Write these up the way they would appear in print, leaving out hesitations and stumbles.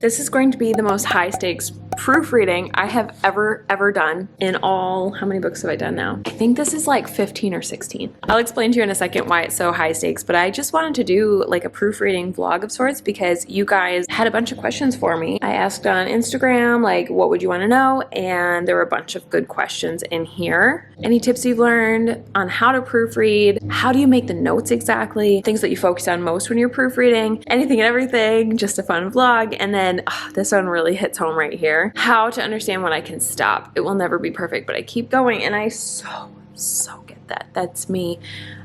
This is going to be the most high stakes proofreading I have ever done in all, how many books have I done now? I think this is like 15 or 16. I'll explain to you in a second why it's so high stakes, but I just wanted to do like a proofreading vlog of sorts because you guys had a bunch of questions for me. I asked on Instagram, like, what would you want to know? And there were a bunch of good questions in here. Any tips you've learned on how to proofread? How do you make the notes exactly? Things that you focus on most when you're proofreading, anything and everything, just a fun vlog. And then this one really hits home right here. How to understand when I can stop. It will never be perfect, but I keep going, and I so get that. That's me.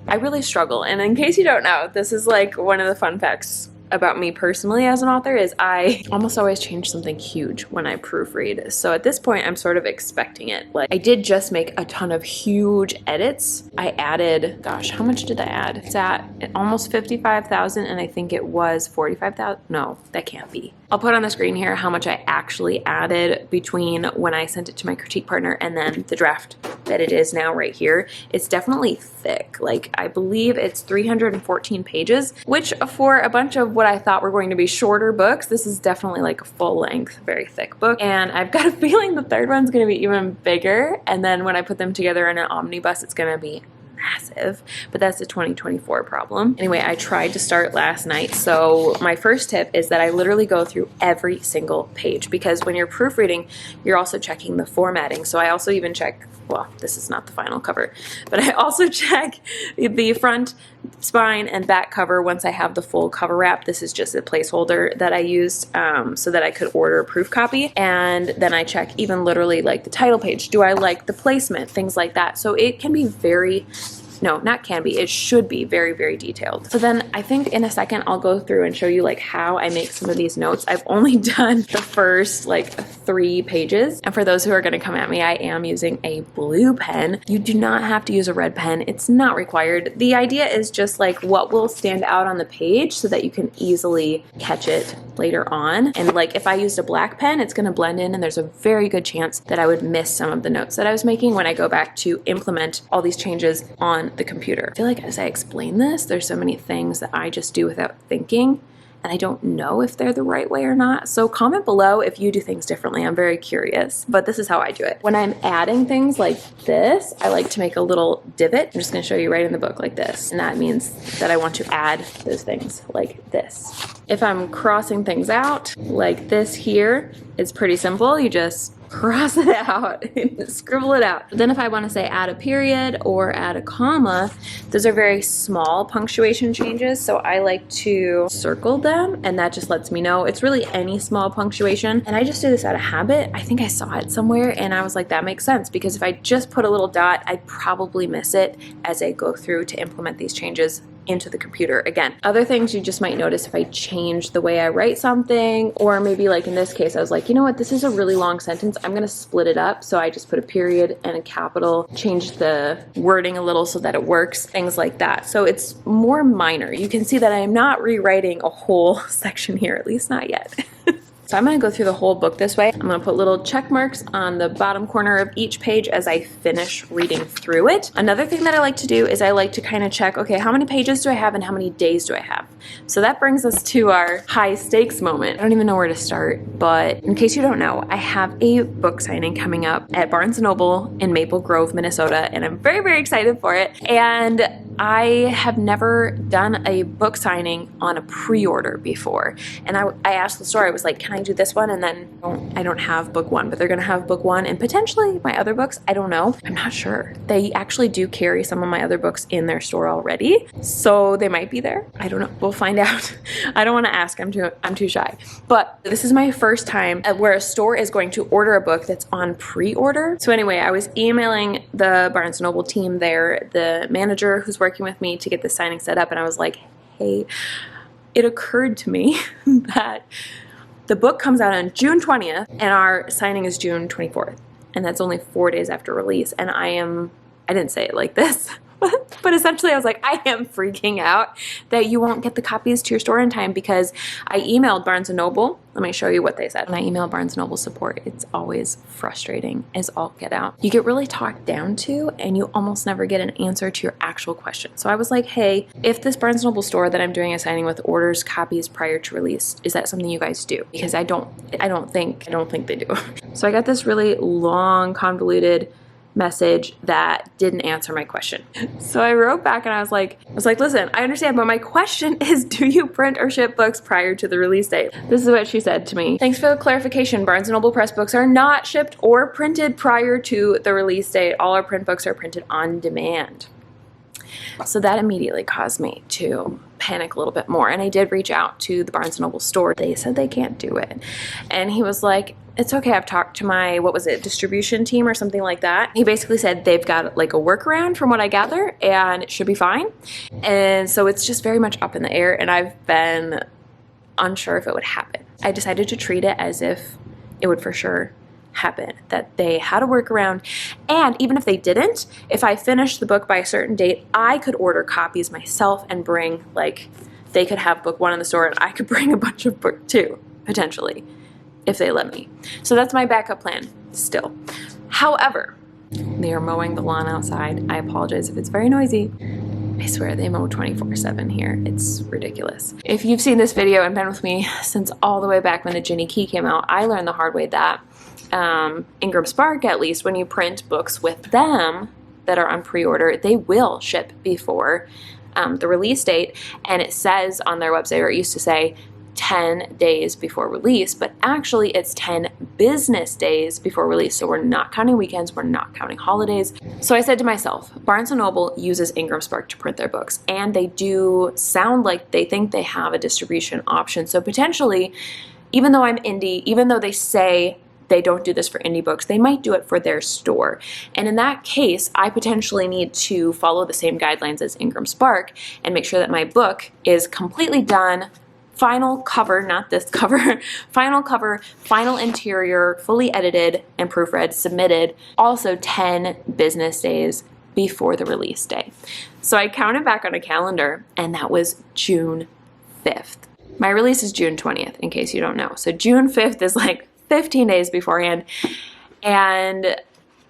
I really struggle. And in case you don't know, this is like one of the fun facts about me personally as an author is I almost always change something huge when I proofread. So at this point, I'm sort of expecting it. Like, I did just make a ton of huge edits. I added, gosh, how much did I add? It's at almost 55,000, and I think it was 45,000. No, that can't be. I'll put on the screen here how much I actually added between when I sent it to my critique partner and then the draft that it is now right here. It's definitely thick. Like, I believe it's 314 pages, which for a bunch of what I thought were going to be shorter books, this is definitely like a full-length, very thick book. And I've got a feeling the third one's going to be even bigger. And then when I put them together in an omnibus, it's going to be massive, but that's a 2024 problem. Anyway, I tried to start last night. So my first tip is that I literally go through every single page, because when you're proofreading, you're also checking the formatting. So I also even check, well, this is not the final cover, but I also check the front, spine, and back cover once I have the full cover wrap. This is just a placeholder that I used so that I could order a proof copy. And then I check even literally like the title page. Do I like the placement? Things like that. So it can be very, no, not can be, it should be very detailed. So then I think in a second I'll go through and show you like how I make some of these notes. I've only done the first like 3 pages. And for those who are going to come at me, I am using a blue pen. You do not have to use a red pen. It's not required. The idea is just like what will stand out on the page so that you can easily catch it later on. And like if I used a black pen, it's going to blend in, and there's a very good chance that I would miss some of the notes that I was making when I go back to implement all these changes on the computer. I feel like as I explain this, there's so many things that I just do without thinking, and I don't know if they're the right way or not. So comment below if you do things differently. I'm very curious, but this is how I do it. When I'm adding things like this, I like to make a little divot. I'm just going to show you right in the book like this. And that means that I want to add those things like this. If I'm crossing things out like this here, it's pretty simple. You just cross it out and scribble it out. But then if I want to say add a period or add a comma, those are very small punctuation changes. So I like to circle them, and that just lets me know it's really any small punctuation. And I just do this out of habit. I think I saw it somewhere and I was like, that makes sense, because if I just put a little dot, I'd probably miss it as I go through to implement these changes into the computer. Again, other things you just might notice if I change the way I write something, or maybe like in this case, I was like, you know what, this is a really long sentence. I'm going to split it up. So I just put a period and a capital, change the wording a little so that it works, things like that. So it's more minor. You can see that I am not rewriting a whole section here, at least not yet. So I'm going to go through the whole book this way. I'm going to put little check marks on the bottom corner of each page as I finish reading through it. Another thing that I like to do is I like to kind of check, okay, how many pages do I have and how many days do I have? So that brings us to our high stakes moment. I don't even know where to start, but in case you don't know, I have a book signing coming up at Barnes & Noble in Maple Grove, Minnesota, and I'm very excited for it. And I have never done a book signing on a pre-order before. And I asked the store, I was like, can I do this one? And then I don't have book 1, but they're going to have book 1 and potentially my other books. I don't know. I'm not sure. They actually do carry some of my other books in their store already, so they might be there. I don't know. We'll find out. I don't want to ask. I'm too shy. But this is my first time where a store is going to order a book that's on pre-order. So anyway, I was emailing the Barnes & Noble team there, the manager who's working with me to get the signing set up, and I was like, hey, it occurred to me that the book comes out on June 20th and our signing is June 24th, and that's only 4 days after release. And I didn't say it like this, But essentially I was like, I am freaking out that you won't get the copies to your store in time, because I emailed Barnes & Noble. Let me show you what they said. When I email Barnes & Noble support, it's always frustrating as all get out. You get really talked down to, and you almost never get an answer to your actual question. So I was like, hey, if this Barnes & Noble store that I'm doing a signing with orders copies prior to release, is that something you guys do? Because I don't think they do. So I got this really long, convoluted message that didn't answer my question. So I wrote back and I was like, listen, I understand, but my question is, do you print or ship books prior to the release date? This is what she said to me. Thanks for the clarification. Barnes & Noble Press books are not shipped or printed prior to the release date. All our print books are printed on demand. So that immediately caused me to panic a little bit more. And I did reach out to the Barnes & Noble store. They said they can't do it. And he was like, it's okay, I've talked to my, distribution team or something like that. He basically said they've got like a workaround from what I gather, and it should be fine. And so it's just very much up in the air, and I've been unsure if it would happen. I decided to treat it as if it would for sure happen, that they had a workaround, and even if they didn't, if I finished the book by a certain date, I could order copies myself and bring, like, they could have book 1 in the store and I could bring a bunch of book 2, potentially, if they let me. So that's my backup plan still. However, they are mowing the lawn outside. I apologize if it's very noisy. I swear they mow 24/7 here. It's ridiculous. If you've seen this video and been with me since all the way back when the Ginny Key came out, I learned the hard way that Ingram Spark, at least, when you print books with them that are on pre-order, they will ship before the release date, and it says on their website, or it used to say 10 days before release, but actually it's 10 business days before release. So we're not counting weekends, we're not counting holidays. So I said to myself, Barnes & Noble uses Ingram Spark to print their books, and they do sound like they think they have a distribution option. So potentially, even though I'm indie, even though they say they don't do this for indie books, they might do it for their store. And in that case, I potentially need to follow the same guidelines as Ingram Spark and make sure that my book is completely done, final cover, not this cover, final cover, final interior, fully edited and proofread, submitted, also 10 business days before the release day. So I counted back on a calendar, and that was June 5th. My release is June 20th, in case you don't know. So June 5th is like 15 days beforehand, and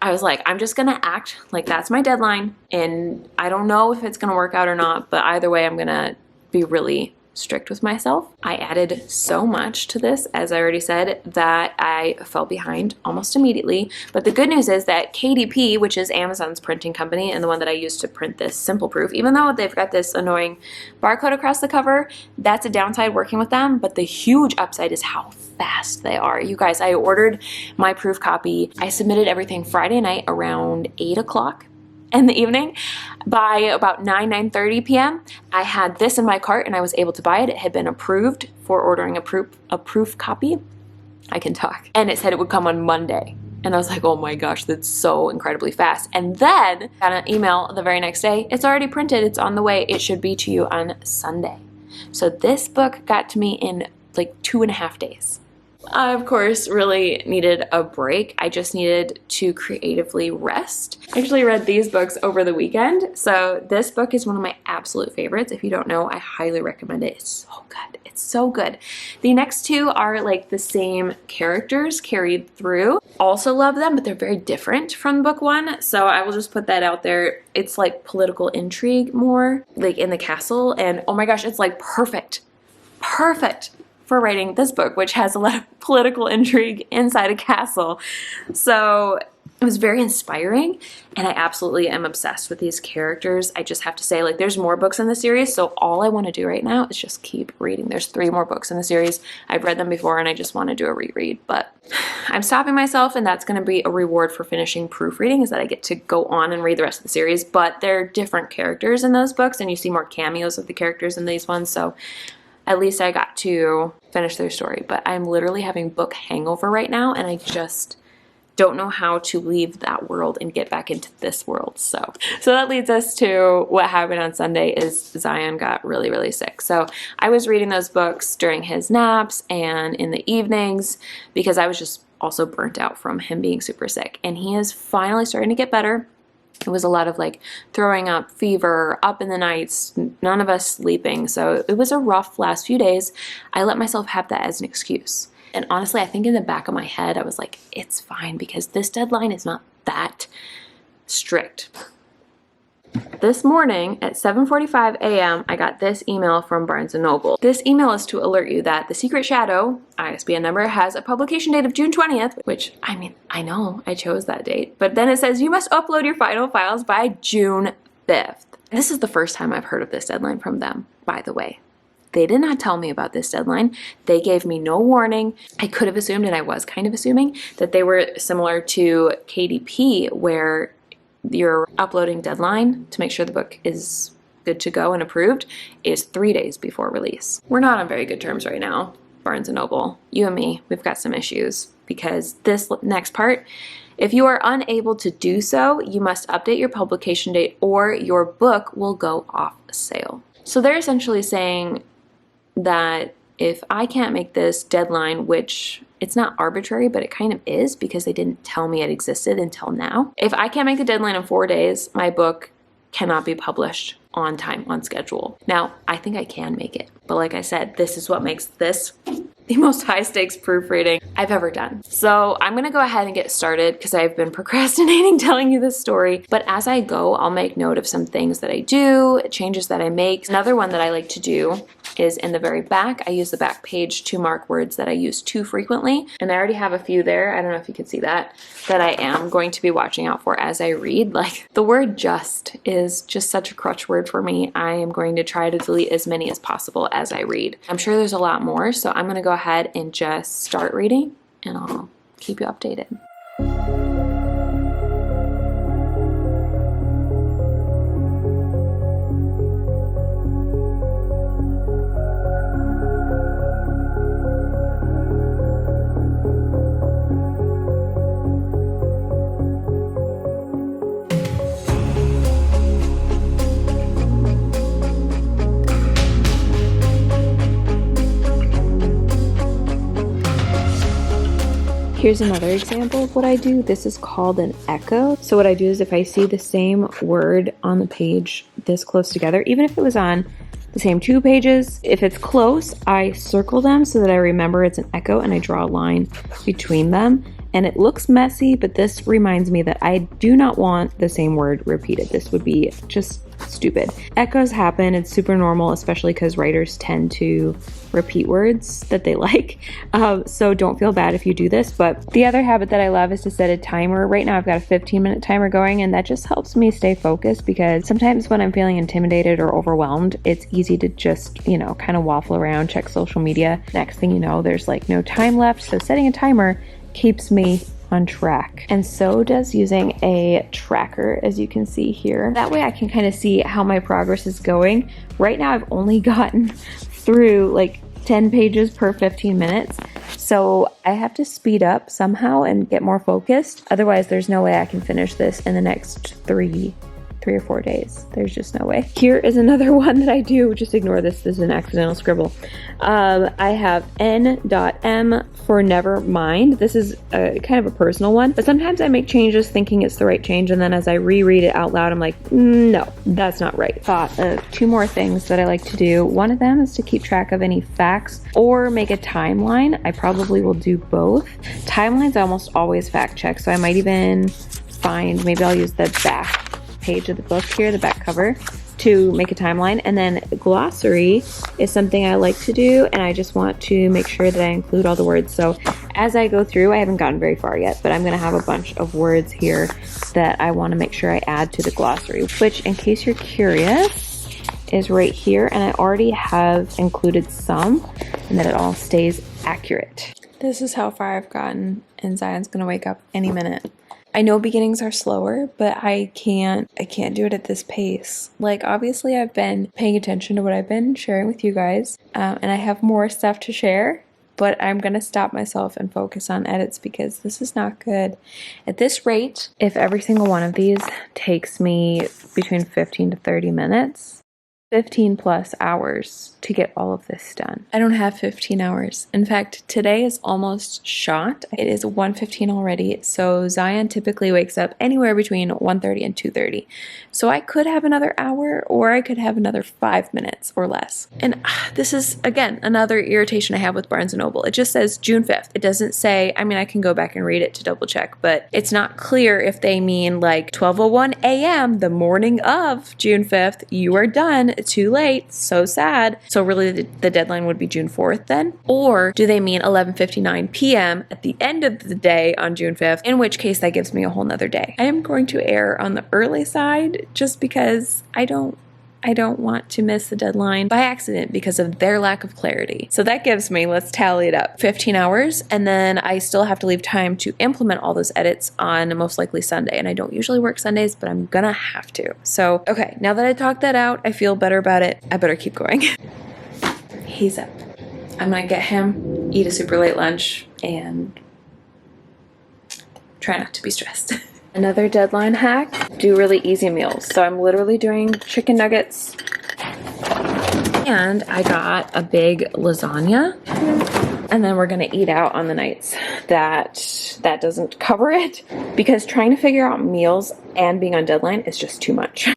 I was like, I'm just gonna act like that's my deadline, and I don't know if it's gonna work out or not, but either way, I'm gonna be really strict with myself. I added so much to this, as I already said, that I fell behind almost immediately. But the good news is that KDP, which is Amazon's printing company and the one that I used to print this Simple Proof, even though they've got this annoying barcode across the cover, that's a downside working with them, but the huge upside is how fast they are. You guys, I ordered my proof copy. I submitted everything Friday night around 8 o'clock in the evening. By about 9:30 p.m., I had this in my cart and I was able to buy it. It had been approved for ordering a proof copy. I can talk. And it said it would come on Monday. And I was like, oh my gosh, that's so incredibly fast. And then got an email the very next day. It's already printed. It's on the way. It should be to you on Sunday. So this book got to me in like 2.5 days. I, of course, really needed a break. I just needed to creatively rest. I actually read these books over the weekend. So this book is one of my absolute favorites. If you don't know, I highly recommend it. It's so good. It's so good. The next two are like the same characters carried through. Also love them, but they're very different from book 1. So I will just put that out there. It's like political intrigue more, like in the castle. And oh my gosh, it's like perfect. Perfect for writing this book, which has a lot of political intrigue inside a castle. So it was very inspiring, and I absolutely am obsessed with these characters. I just have to say, like, there's more books in the series, so all I want to do right now is just keep reading. There's 3 more books in the series. I've read them before, and I just want to do a reread, but I'm stopping myself, and that's going to be a reward for finishing proofreading, is that I get to go on and read the rest of the series, but they're different characters in those books, and you see more cameos of the characters in these ones, so at least I got to finish their story. But I'm literally having book hangover right now, and I just don't know how to leave that world and get back into this world. So that leads us to what happened on Sunday is Zion got really, really sick. So I was reading those books during his naps and in the evenings because I was just also burnt out from him being super sick. And he is finally starting to get better. It was a lot of like throwing up, fever, up in the nights, none of us sleeping. So it was a rough last few days. I let myself have that as an excuse. And honestly, I think in the back of my head, I was like, it's fine because this deadline is not that strict. This morning at 7:45 a.m., I got this email from Barnes & Noble. This email is to alert you that The Secret Shadow, ISBN number, has a publication date of June 20th, which, I mean, I know I chose that date, but then it says you must upload your final files by June 5th. This is the first time I've heard of this deadline from them, by the way. They did not tell me about this deadline. They gave me no warning. I could have assumed, and I was kind of assuming, that they were similar to KDP, where your uploading deadline to make sure the book is good to go and approved is 3 days before release. We're not on very good terms right now, Barnes & Noble. You and me, we've got some issues because this next part, if you are unable to do so, you must update your publication date or your book will go off sale. So they're essentially saying that if I can't make this deadline, which it's not arbitrary, but it kind of is because they didn't tell me it existed until now. If I can't make the deadline in 4 days, my book cannot be published on time, on schedule. Now, I think I can make it, but like I said, this is what makes this the most high stakes proofreading I've ever done. So I'm gonna go ahead and get started because I've been procrastinating telling you this story. But as I go, I'll make note of some things that I do, changes that I make. Another one that I like to do is in the very back. I use the back page to mark words that I use too frequently. And I already have a few there. I don't know if you can see that I am going to be watching out for as I read. Like the word just is just such a crutch word for me. I am going to try to delete as many as possible as I read. I'm sure there's a lot more, so I'm gonna go ahead and just start reading and I'll keep you updated. Here's another example of what I do. This is called an echo. So what I do is if I see the same word on the page this close together, even if it was on the same 2 pages, if it's close, I circle them so that I remember it's an echo and I draw a line between them. And it looks messy, but this reminds me that I do not want the same word repeated. This would be just stupid. Echoes happen. It's super normal, especially because writers tend to repeat words that they like. So don't feel bad if you do this. But the other habit that I love is to set a timer. Right now I've got a 15-minute timer going, and that just helps me stay focused because sometimes when I'm feeling intimidated or overwhelmed, it's easy to just, kind of waffle around, check social media. Next thing you know, there's like no time left. So setting a timer keeps me on track. And so does using a tracker, as you can see here. That way I can kind of see how my progress is going. Right now I've only gotten through like 10 pages per 15 minutes. So I have to speed up somehow and get more focused. Otherwise there's no way I can finish this in the next 3 or 4 days. There's just no way. Here is another one that I do. Just ignore this. This is an accidental scribble. I have N.M for never mind. This is kind of a personal one, but sometimes I make changes thinking it's the right change, and then as I reread it out loud, I'm like, no, that's not right. Thought of 2 more things that I like to do. One of them is to keep track of any facts or make a timeline. I probably will do both. Timelines I almost always fact check, so I might even find, maybe I'll use the back page of the book here, the back cover, to make a timeline. And then glossary is something I like to do, and I just want to make sure that I include all the words. So as I go through, I haven't gotten very far yet, but I'm going to have a bunch of words here that I want to make sure I add to the glossary, which, in case you're curious, is right here, and I already have included some, and that it all stays accurate. This is how far I've gotten, and Zion's going to wake up any minute. I know beginnings are slower, but I can't do it at this pace. Like, obviously I've been paying attention to what I've been sharing with you guys, and I have more stuff to share, but I'm gonna stop myself and focus on edits because this is not good. At this rate, if every single one of these takes me between 15 to 30 minutes, 15 plus hours to get all of this done. I don't have 15 hours. In fact, today is almost shot. It is 1:15 already, so Zion typically wakes up anywhere between 1:30 and 2:30. So I could have another hour, or I could have another 5 minutes or less. And this is, again, another irritation I have with Barnes & Noble. It just says June 5th. It doesn't say, I mean, I can go back and read it to double check, but it's not clear if they mean like 12:01 a.m. the morning of June 5th, you are done. Too late, so sad. So really the deadline would be June 4th then? Or do they mean 11:59 p.m. at the end of the day on June 5th, in which case that gives me a whole nother day. I am going to err on the early side just because I don't want to miss the deadline by accident because of their lack of clarity. So that gives me, let's tally it up, 15 hours, and then I still have to leave time to implement all those edits on most likely Sunday. And I don't usually work Sundays, but I'm gonna have to. So, okay, now that I talked that out, I feel better about it. I better keep going. He's up. I'm gonna get him, eat a super late lunch, and try not to be stressed. Another deadline hack, do really easy meals. So I'm literally doing chicken nuggets, and I got a big lasagna, and then we're gonna eat out on the nights that doesn't cover it, because trying to figure out meals and being on deadline is just too much.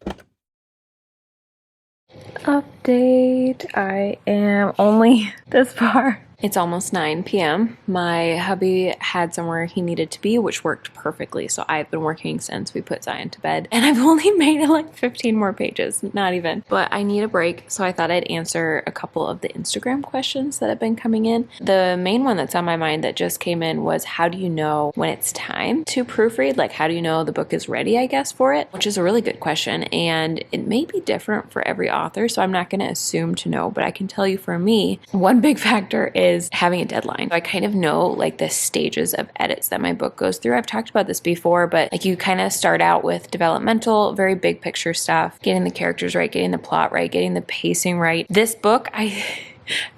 Update, I am only this far. It's almost 9 p.m. My hubby had somewhere he needed to be, which worked perfectly. So I've been working since we put Zion to bed, and I've only made like 15 more pages, not even. But I need a break, so I thought I'd answer a couple of the Instagram questions that have been coming in. The main one that's on my mind that just came in was, how do you know when it's time to proofread? Like, how do you know the book is ready, I guess, for it? Which is a really good question, and it may be different for every author, so I'm not going to assume to know, but I can tell you for me, one big factor is having a deadline. I kind of know like the stages of edits that my book goes through. I've talked about this before, but like you kind of start out with developmental, very big picture stuff, getting the characters right, getting the plot right, getting the pacing right. This book, I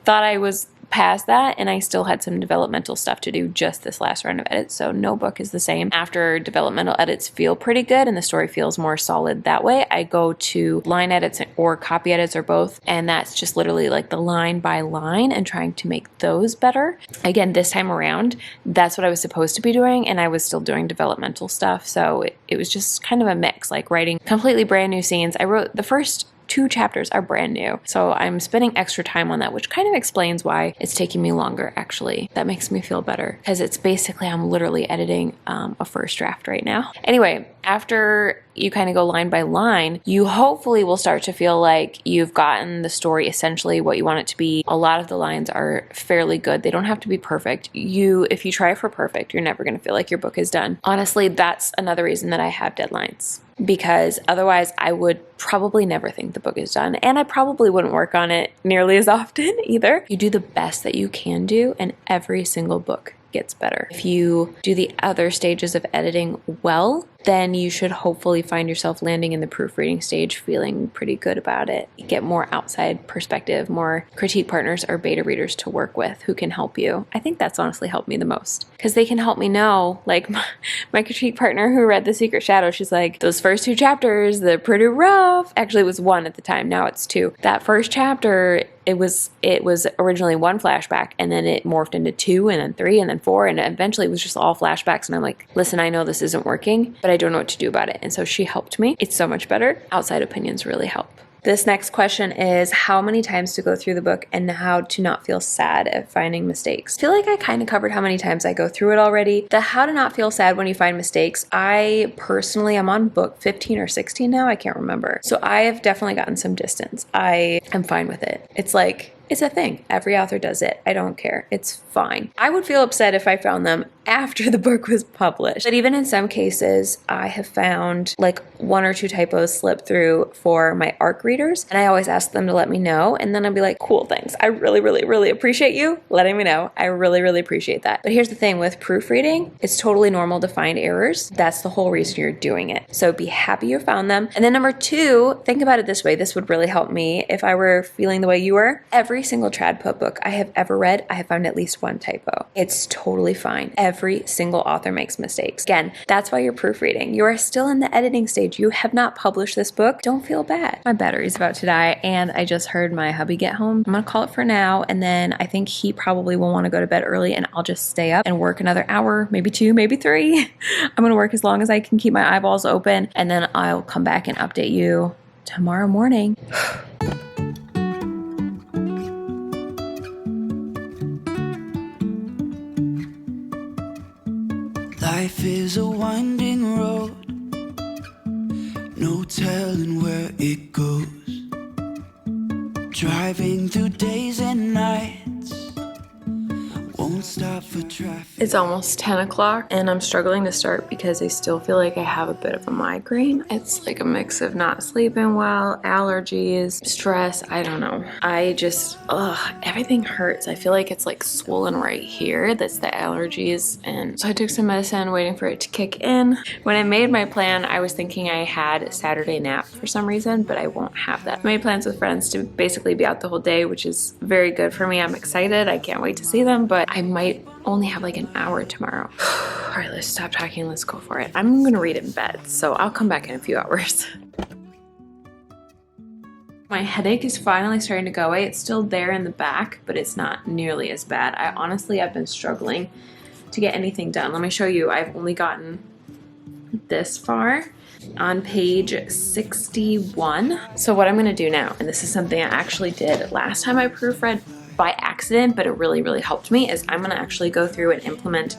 thought I was past that, and I still had some developmental stuff to do just this last round of edits, so no book is the same. After developmental edits feel pretty good and the story feels more solid that way, I go to line edits or copy edits or both, and that's just literally like the line by line and trying to make those better. Again, this time around, that's what I was supposed to be doing, and I was still doing developmental stuff, so it was just kind of a mix, like writing completely brand new scenes. I wrote the first 2 chapters are brand new, so I'm spending extra time on that, which kind of explains why it's taking me longer, actually. That makes me feel better, because it's basically, I'm literally editing a first draft right now. Anyway, after you kind of go line by line, you hopefully will start to feel like you've gotten the story essentially what you want it to be. A lot of the lines are fairly good. They don't have to be perfect. If you try for perfect, you're never going to feel like your book is done. Honestly, that's another reason that I have deadlines, because otherwise I would probably never think the book is done, and I probably wouldn't work on it nearly as often either. You do the best that you can do, and every single book gets better. If you do the other stages of editing well, then you should hopefully find yourself landing in the proofreading stage feeling pretty good about it. You get more outside perspective, more critique partners or beta readers to work with who can help you. I think that's honestly helped me the most, because they can help me know, like my critique partner who read The Secret Shadow, she's like, those first 2 chapters, they're pretty rough. Actually, it was 1 at the time, now it's 2. That first chapter, it was originally 1 flashback, and then it morphed into 2, and then 3, and then 4, and eventually it was just all flashbacks, and I'm like, listen, I know this isn't working, but I don't know what to do about it. And so she helped me. It's so much better. Outside opinions really help. This next question is how many times to go through the book and how to not feel sad at finding mistakes. I feel like I kind of covered how many times I go through it already. The how to not feel sad when you find mistakes, I personally am on book 15 or 16 now. I can't remember. So I have definitely gotten some distance. I am fine with it. It's like, it's a thing. Every author does it. I don't care. It's fine. I would feel upset if I found them after the book was published. But even in some cases, I have found like 1 or 2 typos slip through for my ARC readers, and I always ask them to let me know, and then I'll be like, cool, thanks. I really, really, really appreciate you letting me know. I really, really appreciate that. But here's the thing with proofreading, it's totally normal to find errors. That's the whole reason you're doing it. So be happy you found them. And then number 2, think about it this way. This would really help me if I were feeling the way you were. Every single trad pub book I have ever read, I have found at least 1 typo. It's totally fine. Every single author makes mistakes. Again, that's why you're proofreading. You are still in the editing stage. You have not published this book. Don't feel bad. My battery's about to die and I just heard my hubby get home. I'm gonna call it for now, and then I think he probably will want to go to bed early and I'll just stay up and work another hour, maybe 2, maybe 3. I'm gonna work as long as I can keep my eyeballs open, and then I'll come back and update you tomorrow morning. Life is a winding road, no telling where it goes. Driving through days and nights, won't stop for traffic. It's almost 10 o'clock and I'm struggling to start because I still feel like I have a bit of a migraine. It's like a mix of not sleeping well, allergies, stress, I don't know. I just, everything hurts. I feel like it's like swollen right here. That's the allergies. And so I took some medicine waiting for it to kick in. When I made my plan, I was thinking I had a Saturday nap for some reason, but I won't have that. I made plans with friends to basically be out the whole day, which is very good for me. I'm excited. I can't wait to see them, but I might only have like an hour tomorrow. All right, let's stop talking. Let's go for it. I'm gonna read it in bed, so I'll come back in a few hours. My headache is finally starting to go away. It's still there in the back, but it's not nearly as bad. I've been struggling to get anything done. Let me show you. I've only gotten this far on page 61. So what I'm gonna do now, and this is something I actually did last time I proofread by accident, but it really, really helped me, is I'm gonna actually go through and implement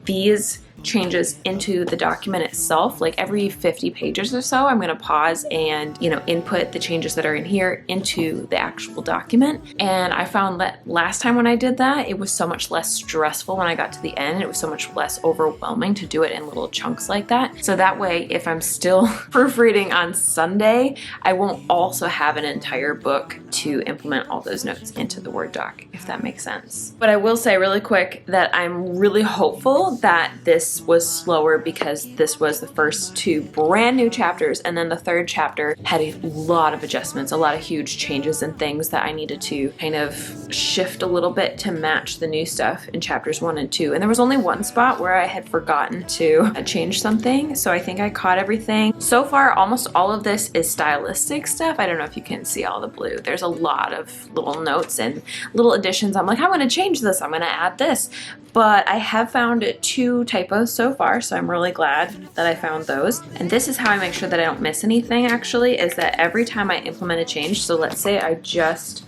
these changes into the document itself. Like every 50 pages or so, I'm gonna pause and, input the changes that are in here into the actual document. And I found that last time when I did that, it was so much less stressful when I got to the end. It was so much less overwhelming to do it in little chunks like that. So that way, if I'm still proofreading on Sunday, I won't also have an entire book to implement all those notes into the Word doc, if that makes sense. But I will say really quick that I'm really hopeful that this was slower because this was the first 2 brand new chapters, and then the 3rd chapter had a lot of adjustments, a lot of huge changes and things that I needed to kind of shift a little bit to match the new stuff in chapters 1 and 2. And there was only one spot where I had forgotten to change something, so I think I caught everything. So far, almost all of this is stylistic stuff. I don't know if you can see all the blue. There's a lot of little notes and little additions. I'm like, I'm gonna change this, I'm gonna add this. But I have found 2 typos so far, so I'm really glad that I found those. And this is how I make sure that I don't miss anything, actually, is that every time I implement a change, so let's say I just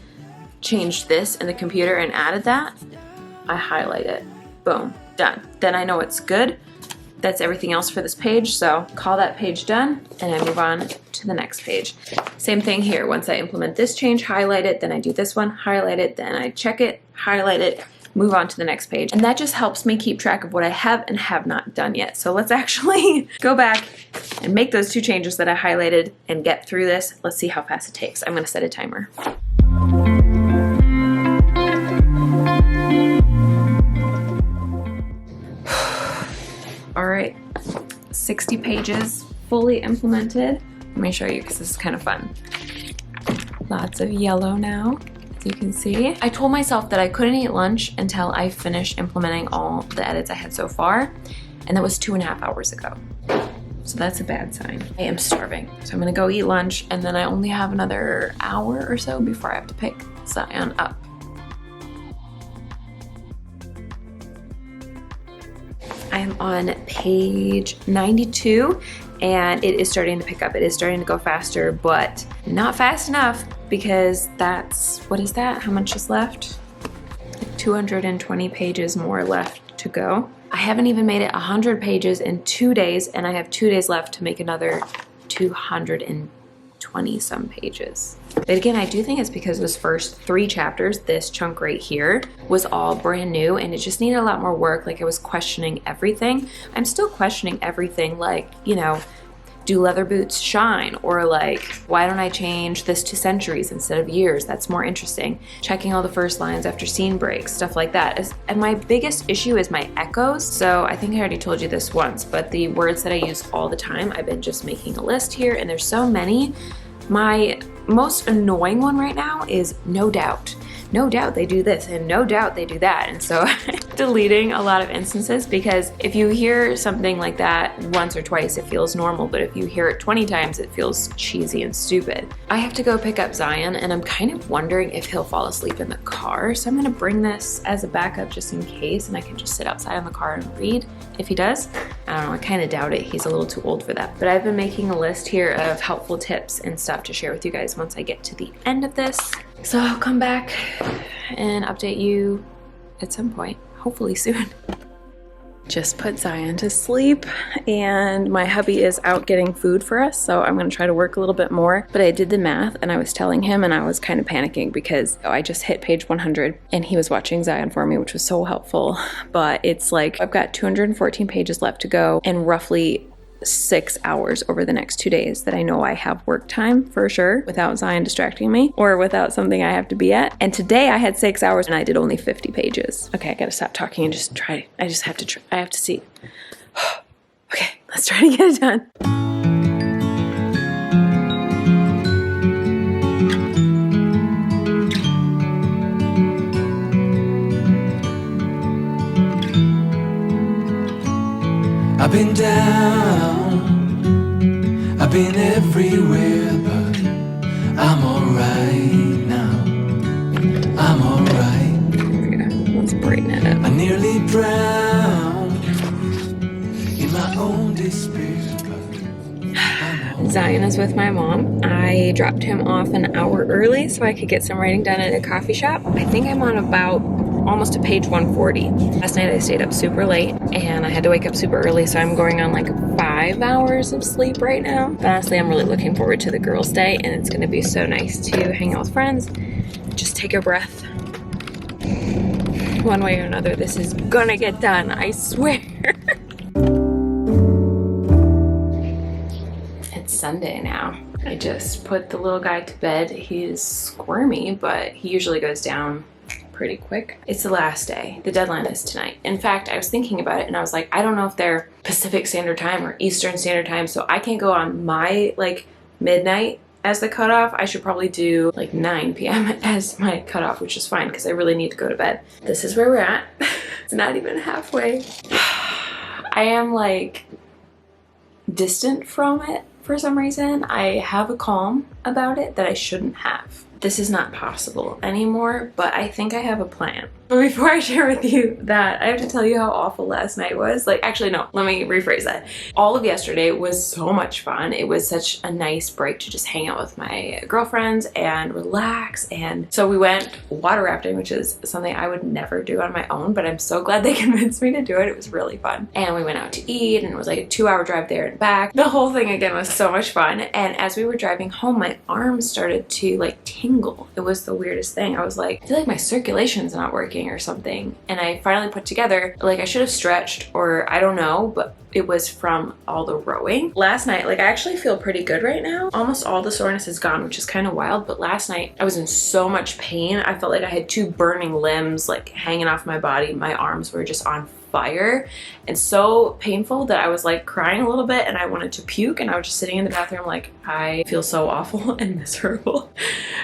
changed this in the computer and added that, I highlight it. Boom, done. Then I know it's good. That's everything else for this page, so call that page done, and I move on to the next page. Same thing here. Once I implement this change, highlight it, then I do this one, highlight it, then I check it, highlight it, move on to the next page. And that just helps me keep track of what I have and have not done yet. So let's actually go back and make those 2 changes that I highlighted and get through this. Let's see how fast it takes. I'm gonna set a timer. All right, 60 pages fully implemented. Let me show you because this is kind of fun. Lots of yellow now. You can see. I told myself that I couldn't eat lunch until I finished implementing all the edits I had so far, and that was 2.5 hours ago. So that's a bad sign. I am starving. So I'm gonna go eat lunch, and then I only have another hour or so before I have to pick Zion up. I am on page 92, and it is starting to pick up. It is starting to go faster, but not fast enough, because that's, what is that? How much is left? 220 pages more left to go. I haven't even made it 100 pages in 2 days, and I have 2 days left to make another 220 some pages. But again, I do think it's because those first 3 chapters, this chunk right here, was all brand new, and it just needed a lot more work. Like, I was questioning everything. I'm still questioning everything, like, do leather boots shine? Or like, why don't I change this to centuries instead of years? That's more interesting. Checking all the first lines after scene breaks, stuff like that. And my biggest issue is my echoes. So I think I already told you this once, but the words that I use all the time, I've been just making a list here, and there's so many. My most annoying one right now is no doubt. no doubt they do this and no doubt they do that. And so deleting a lot of instances, because if you hear something like that once or twice, it feels normal. But if you hear it 20 times, it feels cheesy and stupid. I have to go pick up Zion, and I'm kind of wondering if he'll fall asleep in the car. So I'm gonna bring this as a backup just in case, and I can just sit outside in the car and read if he does. I don't know, I kind of doubt it. He's a little too old for that. But I've been making a list here of helpful tips and stuff to share with you guys once I get to the end of this. So I'll come back and update you at some point, hopefully soon. Just put Zion to sleep, and my hubby is out getting food for us, so I'm gonna try to work a little bit more. But I did the math, and I was telling him, and I was kind of panicking because I just hit page 100, and he was watching Zion for me, which was so helpful. But it's like I've got 214 pages left to go, and roughly 6 hours over the next 2 days that I know I have work time for sure, without Zion distracting me or without something I have to be at. And today I had 6 hours and I did only 50 pages. Okay, I gotta stop talking and just try. I have to see. Okay, let's try to get it done. I've been down, I've been everywhere, but I'm alright now. I'm alright. There we go. Let's brighten it up. I nearly drowned in my own despair, but I'm Zion is with my mom. I dropped him off an hour early so I could get some writing done at a coffee shop. I think I'm on about almost to page 140. Last night I stayed up super late and I had to wake up super early, so I'm going on like 5 hours of sleep right now. But honestly, I'm really looking forward to the girls' day, and it's gonna be so nice to hang out with friends, just take a breath. One way or another, this is gonna get done, I swear. It's Sunday now. I just put the little guy to bed. He's squirmy, but he usually goes down pretty quick. It's the last day. The deadline is tonight. In fact, I was thinking about it and I was like, I don't know if they're Pacific Standard Time or Eastern Standard Time, so I can't go on my like midnight as the cutoff. I should probably do like 9 p.m. as my cutoff, which is fine because I really need to go to bed. This is where we're at. It's not even halfway. I am like distant from it for some reason. I have a calm about it that I shouldn't have. This is not possible anymore, but I think I have a plan. But before I share with you that, I have to tell you how awful last night was. Like, actually, no, let me rephrase that. All of yesterday was so much fun. It was such a nice break to just hang out with my girlfriends and relax. And so we went water rafting, which is something I would never do on my own, but I'm so glad they convinced me to do it. It was really fun. And we went out to eat, and it was like a 2-hour drive there and back. The whole thing again was so much fun. And as we were driving home, my arms started to like tingle. It was the weirdest thing. I was like, I feel like my circulation's not working or something. And I finally put together, like I should have stretched, or I don't know, but it was from all the rowing. Last night, like I actually feel pretty good right now. Almost all the soreness is gone, which is kind of wild. But last night I was in so much pain. I felt like I had 2 burning limbs like hanging off my body. My arms were just on fire and so painful that I was like crying a little bit and I wanted to puke, and I was just sitting in the bathroom like, I feel so awful and miserable.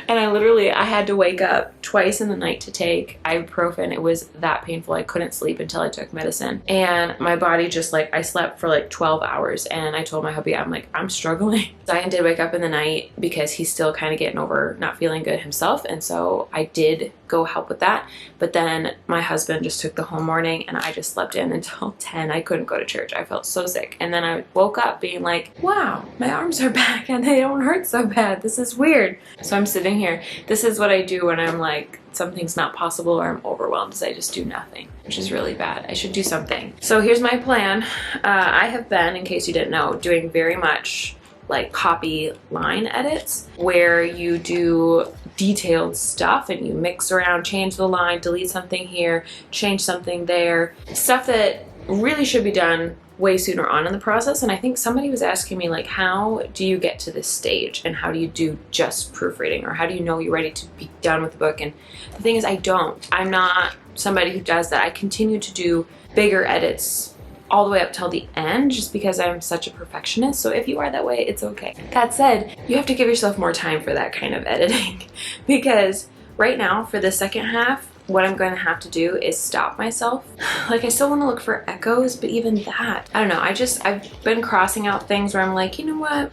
And I had to wake up twice in the night to take ibuprofen. It was that painful. I couldn't sleep until I took medicine, and my body just like, I slept for like 12 hours, and I told my hubby, I'm like, I'm struggling. Zion did wake up in the night because he's still kind of getting over not feeling good himself, and so I did go help with that. But then my husband just took the whole morning, and I just slept in until 10. I couldn't go to church. I felt so sick. And then I woke up being like, wow, my arms are back and they don't hurt so bad. This is weird. So I'm sitting here. This is what I do when I'm like, something's not possible or I'm overwhelmed, is I just do nothing, which is really bad. I should do something. So here's my plan. I have been, in case you didn't know, doing very much like copy line edits where you do detailed stuff and you mix around, change the line, delete something here, change something there. Stuff that really should be done way sooner on in the process. And I think somebody was asking me like, how do you get to this stage and how do you do just proofreading, or how do you know you're ready to be done with the book? And the thing is, I don't. I'm not somebody who does that. I continue to do bigger edits all the way up till the end just because I'm such a perfectionist. So if you are that way, it's okay. That said, you have to give yourself more time for that kind of editing because right now for the second half, what I'm going to have to do is stop myself. Like, I still want to look for echoes, but even that, I don't know. I've been crossing out things where I'm like, you know what?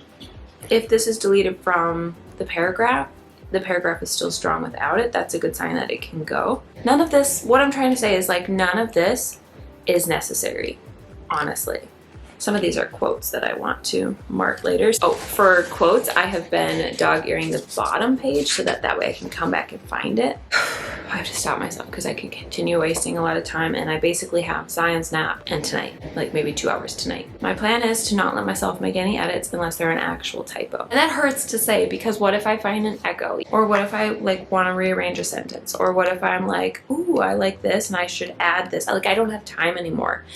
If this is deleted from the paragraph is still strong without it. That's a good sign that it can go. None of this, what I'm trying to say is like, none of this is necessary, honestly. Some of these are quotes that I want to mark later. Oh, for quotes, I have been dog-earing the bottom page so that way I can come back and find it. I have to stop myself because I can continue wasting a lot of time, and I basically have Zion's nap and tonight, like maybe 2 hours tonight. My plan is to not let myself make any edits unless they're an actual typo. And that hurts to say, because what if I find an echo? Or what if I like want to rearrange a sentence? Or what if I'm like, ooh, I like this and I should add this. Like, I don't have time anymore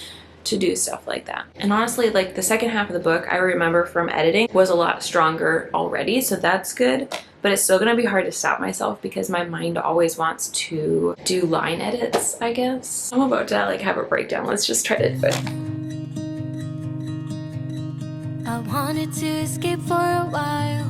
to do stuff like that. And honestly, like, the second half of the book, I remember from editing, was a lot stronger already, so that's good. But it's still gonna be hard to stop myself because my mind always wants to do line edits, I guess. I'm about to like have a breakdown. Let's just try to do it. I wanted to escape for a while.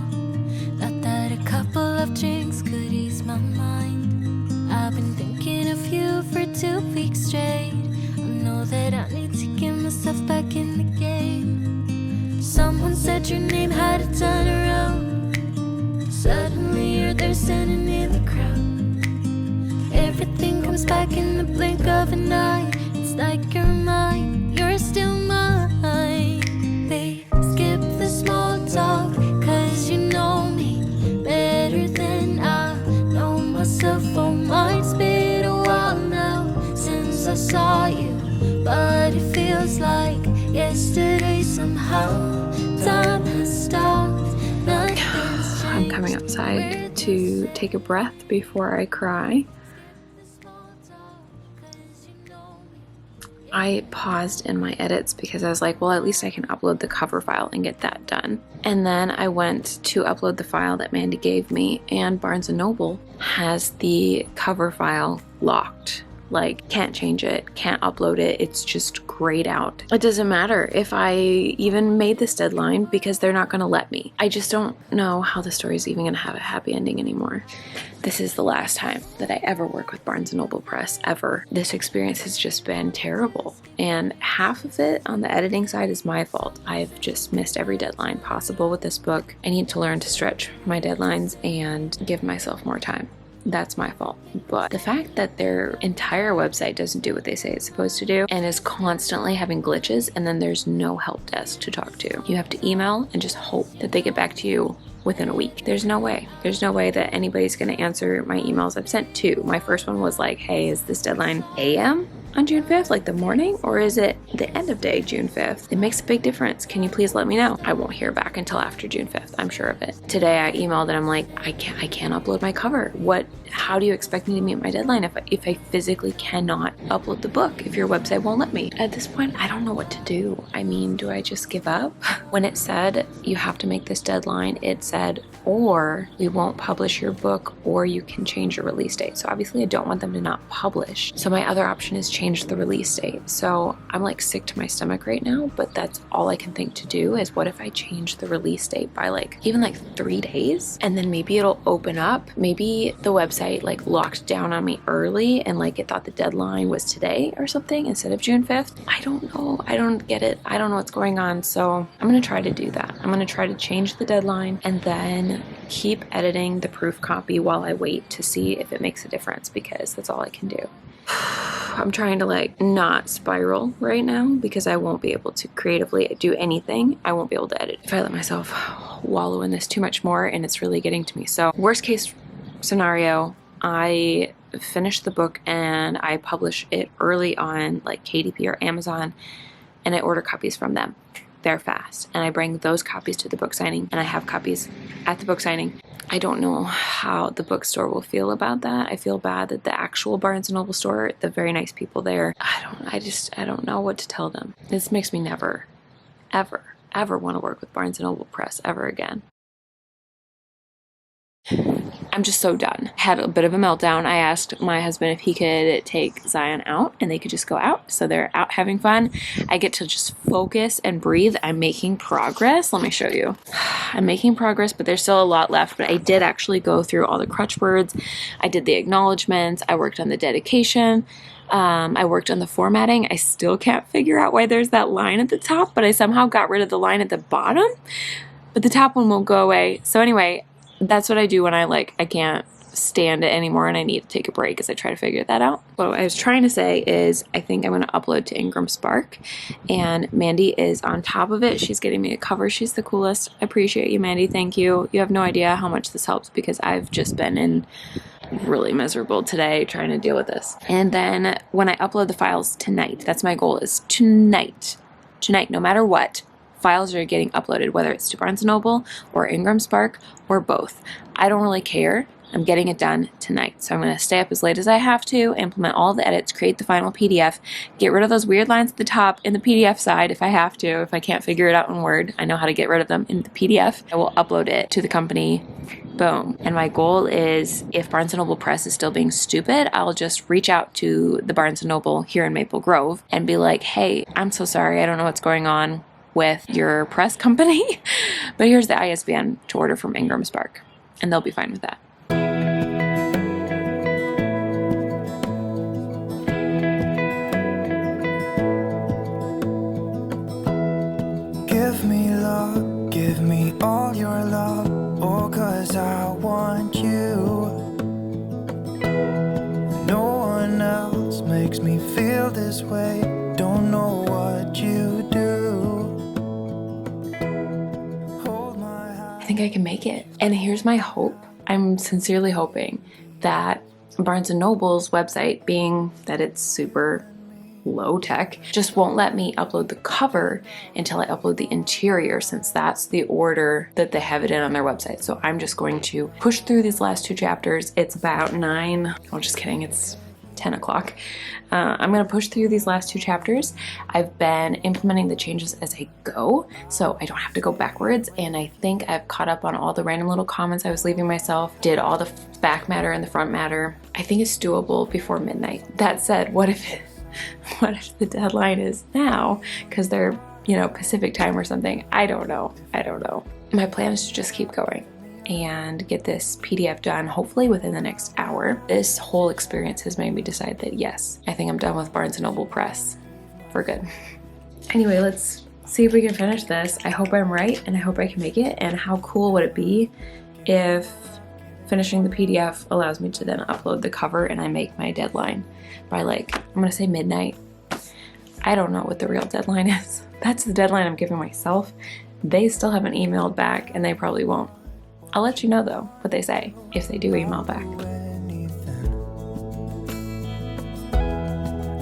Thought that a couple of drinks could ease my mind. I've been thinking of you for 2 weeks straight. I know that I need to get myself back in the game. Someone said your name had to turn around. Suddenly you're there standing in the crowd. Everything comes back in the blink of an eye. It's like you're mine, you're still mine. They skip the small talk, cause you know me better than I know myself. Oh, mine's been a while now since I saw you, but it feels like yesterday somehow. Time has stopped, nothing's changed. I'm coming outside to take a breath before I cry. I paused in my edits because I was like, well, at least I can upload the cover file and get that done. And then I went to upload the file that Mandy gave me, and Barnes & Noble has the cover file locked. Like, can't change it, can't upload it, it's just grayed out. It doesn't matter if I even made this deadline because they're not gonna let me. I just don't know how the story's even gonna have a happy ending anymore. This is the last time that I ever work with Barnes & Noble Press, ever. This experience has just been terrible. And half of it on the editing side is my fault. I've just missed every deadline possible with this book. I need to learn to stretch my deadlines and give myself more time. That's my fault. But the fact that their entire website doesn't do what they say it's supposed to do and is constantly having glitches, and then there's no help desk to talk to. You have to email and just hope that they get back to you within a week. There's no way. There's no way that anybody's going to answer my emails. I've sent 2. My first one was like, hey, is this deadline AM on June 5th, like the morning, or is it the end of day, June 5th? It makes a big difference. Can you please let me know? I won't hear back until after June 5th. I'm sure of it. Today I emailed and I'm like, I can't upload my cover. How do you expect me to meet my deadline if I physically cannot upload the book, if your website won't let me? At this point, I don't know what to do. I mean, do I just give up? When it said you have to make this deadline, it said, or we won't publish your book, or you can change your release date. So obviously I don't want them to not publish. So my other option is change the release date. So I'm like sick to my stomach right now, but that's all I can think to do is, what if I change the release date by even 3 days, and then maybe it'll open up. Maybe the website like locked down on me early and like it thought the deadline was today or something instead of June 5th. I don't know. I don't get it. I don't know what's going on. So I'm going to try to do that. I'm going to try to change the deadline and then keep editing the proof copy while I wait to see if it makes a difference, because that's all I can do. I'm trying to not spiral right now because I won't be able to creatively do anything. I won't be able to edit if I let myself wallow in this too much more, and it's really getting to me. So worst case scenario, I finish the book and I publish it early on KDP or Amazon, and I order copies from them. They're fast, and I bring those copies to the book signing, and I have copies at the book signing. I don't know how the bookstore will feel about that. I feel bad that the actual Barnes & Noble store, the very nice people there, I don't know what to tell them. This makes me never, ever want to work with Barnes & Noble Press ever again. I'm just so done. I had a bit of a meltdown. I asked my husband if he could take Zion out and they could just go out. So they're out having fun. I get to just focus and breathe. I'm making progress. Let me show you. I'm making progress, but there's still a lot left. But I did actually go through all the crutch words. I did the acknowledgements. I worked on the dedication. I worked on the formatting. I still can't figure out why there's that line at the top, but I somehow got rid of the line at the bottom. But the top one won't go away. So anyway, that's what I do when I can't stand it anymore and I need to take a break as I try to figure that out. What I was trying to say is I think I'm going to upload to Ingram Spark, and Mandy is on top of it. She's getting me a cover. She's the coolest. I appreciate you, Mandy. Thank you. You have no idea how much this helps because I've just been really miserable today trying to deal with this. And then when I upload the files tonight, that's my goal, is tonight, no matter what, files are getting uploaded, whether it's to Barnes & Noble or Ingram Spark or both. I don't really care. I'm getting it done tonight. So I'm going to stay up as late as I have to, implement all the edits, create the final PDF, get rid of those weird lines at the top in the PDF side if I have to. If I can't figure it out in Word, I know how to get rid of them in the PDF. I will upload it to the company. Boom. And my goal is, if Barnes & Noble Press is still being stupid, I'll just reach out to the Barnes & Noble here in Maple Grove and be like, hey, I'm so sorry. I don't know what's going on with your press company, but here's the ISBN to order from Ingram Spark, and they'll be fine with that. Give me love, give me all your love, oh, 'cause I want you. No one else makes me feel this way, don't know what you do. I think I can make it. And here's my hope. I'm sincerely hoping that Barnes & Noble's website, being that it's super low tech, just won't let me upload the cover until I upload the interior, since that's the order that they have it in on their website. So I'm just going to push through these last 2 chapters. It's about 9. Oh, just kidding. It's 10 o'clock. I'm going to push through these last 2 chapters. I've been implementing the changes as I go, so I don't have to go backwards. And I think I've caught up on all the random little comments I was leaving myself, did all the back matter and the front matter. I think it's doable before midnight. That said, what if the deadline is now because they're, Pacific time or something? I don't know. My plan is to just keep going and get this PDF done, hopefully within the next hour. This whole experience has made me decide that yes, I think I'm done with Barnes & Noble Press for good. Anyway, let's see if we can finish this. I hope I'm right and I hope I can make it. And how cool would it be if finishing the PDF allows me to then upload the cover and I make my deadline by I'm gonna say midnight. I don't know what the real deadline is. That's the deadline I'm giving myself. They still haven't emailed back and they probably won't. I'll let you know though what they say if they do email back.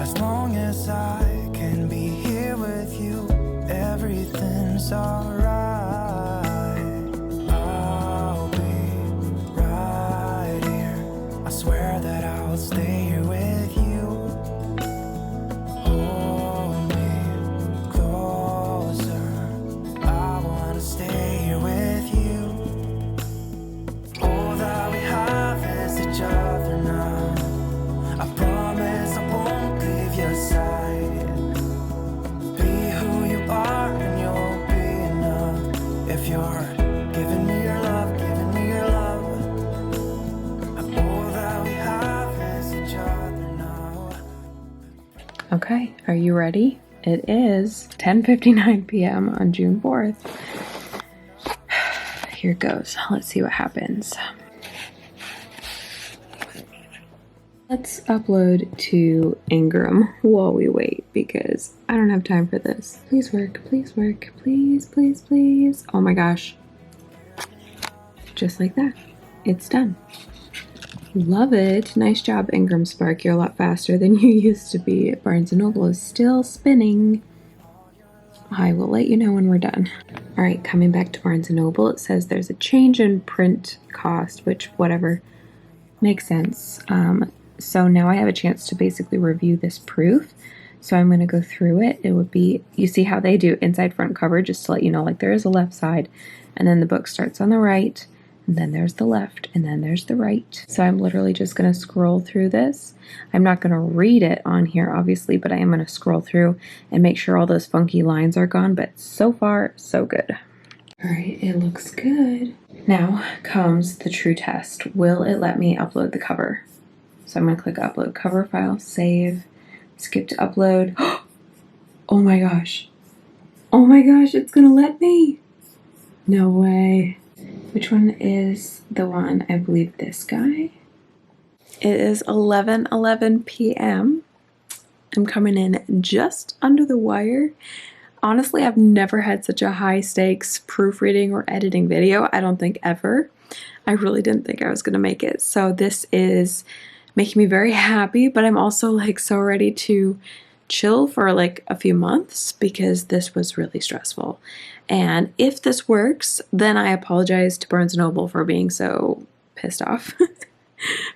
As long as I can be here with you, everything's alright. I'll be right here. I swear that I'll stay here with you. Hold me closer. I wanna stay here with you. All that we have is each other now. I promise I won't leave your side. Be who you are and you'll be enough. If you're giving me your love, giving me your love. All that we have is each other now. Okay, are you ready? It is 10:59 p.m. on June 4th. Here goes. Let's see what happens. Let's upload to Ingram while we wait because I don't have time for this. Please work, please work, please, please, please. Oh my gosh. Just like that. It's done. Love it. Nice job, Ingram Spark. You're a lot faster than you used to be. Barnes & Noble is still spinning. I will let you know when we're done. All right, coming back to Barnes & Noble, it says there's a change in print cost, which whatever, makes sense. So now I have a chance to basically review this proof. So I'm going to go through it. It would be, you see how they do inside front cover, just to let you know, there is a left side, and then the book starts on the right, and then there's the left, and then there's the right. So I'm literally just going to scroll through this. I'm not going to read it on here, obviously, but I am going to scroll through and make sure all those funky lines are gone. But so far, so good. All right, it looks good. Now comes the true test. Will it let me upload the cover? So I'm going to click upload cover file, save, skip to upload. Oh my gosh. Oh my gosh, it's going to let me. No way. Which one is the one? I believe this guy. It is 11:11 p.m. I'm coming in just under the wire. Honestly, I've never had such a high stakes proofreading or editing video. I don't think ever. I really didn't think I was going to make it. So this is making me very happy, but I'm also like so ready to chill for like a few months because this was really stressful. And if this works, then I apologize to Barnes & Noble for being so pissed off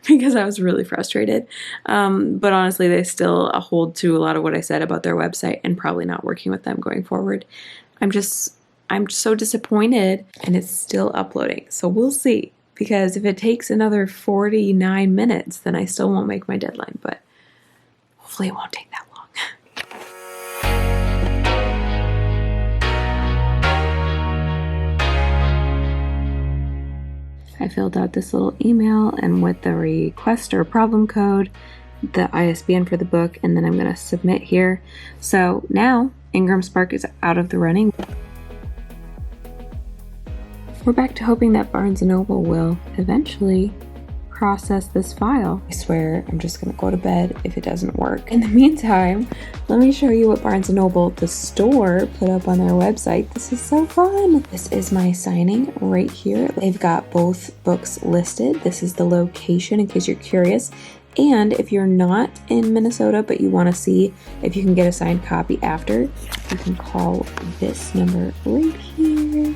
because I was really frustrated. But honestly, they still hold to a lot of what I said about their website and probably not working with them going forward. I'm so disappointed, and it's still uploading. So we'll see, because if it takes another 49 minutes, then I still won't make my deadline, but hopefully it won't take that long. I filled out this little email, and with the request or problem code, the ISBN for the book, and then I'm going to submit here. So now Ingram Spark is out of the running. We're back to hoping that Barnes & Noble will eventually process this file. I swear I'm just going to go to bed if it doesn't work. In the meantime, let me show you what Barnes & Noble, the store, put up on their website. This is so fun. This is my signing right here. They've got both books listed. This is the location in case you're curious. And if you're not in Minnesota but you want to see if you can get a signed copy after, you can call this number right here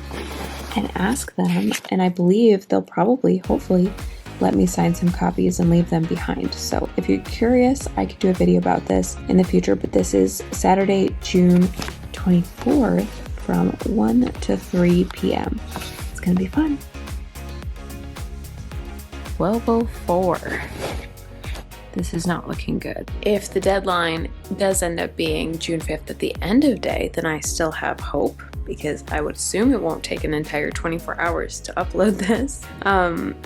and ask them. And I believe they'll probably, hopefully, let me sign some copies and leave them behind. So if you're curious, I could do a video about this in the future, but this is Saturday, June 24th from 1 to 3 p.m. It's gonna be fun. 12:04. This is not looking good. If the deadline does end up being June 5th at the end of day, then I still have hope, because I would assume it won't take an entire 24 hours to upload this.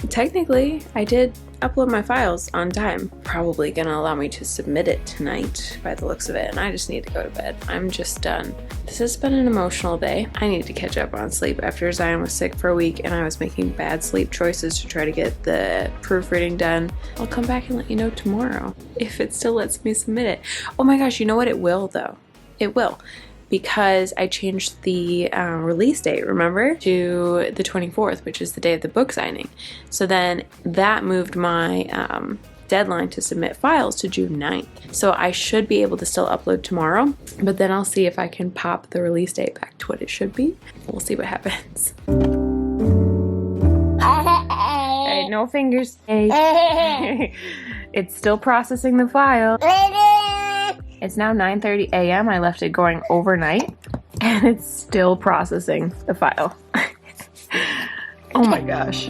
Technically, I did upload my files on time. Probably gonna allow me to submit it tonight by the looks of it, and I just need to go to bed. I'm just done. This has been an emotional day. I need to catch up on sleep after Zion was sick for a week and I was making bad sleep choices to try to get the proofreading done. I'll come back and let you know tomorrow if it still lets me submit it. Oh my gosh, you know what? It will though. It will. Because I changed the release date, remember, to the 24th, which is the day of the book signing. So then that moved my deadline to submit files to June 9th. So I should be able to still upload tomorrow, but then I'll see if I can pop the release date back to what it should be. We'll see what happens. Hey, no fingers. Hey. It's still processing the file. It's now 9:30 a.m. I left it going overnight, and it's still processing the file. Oh my gosh.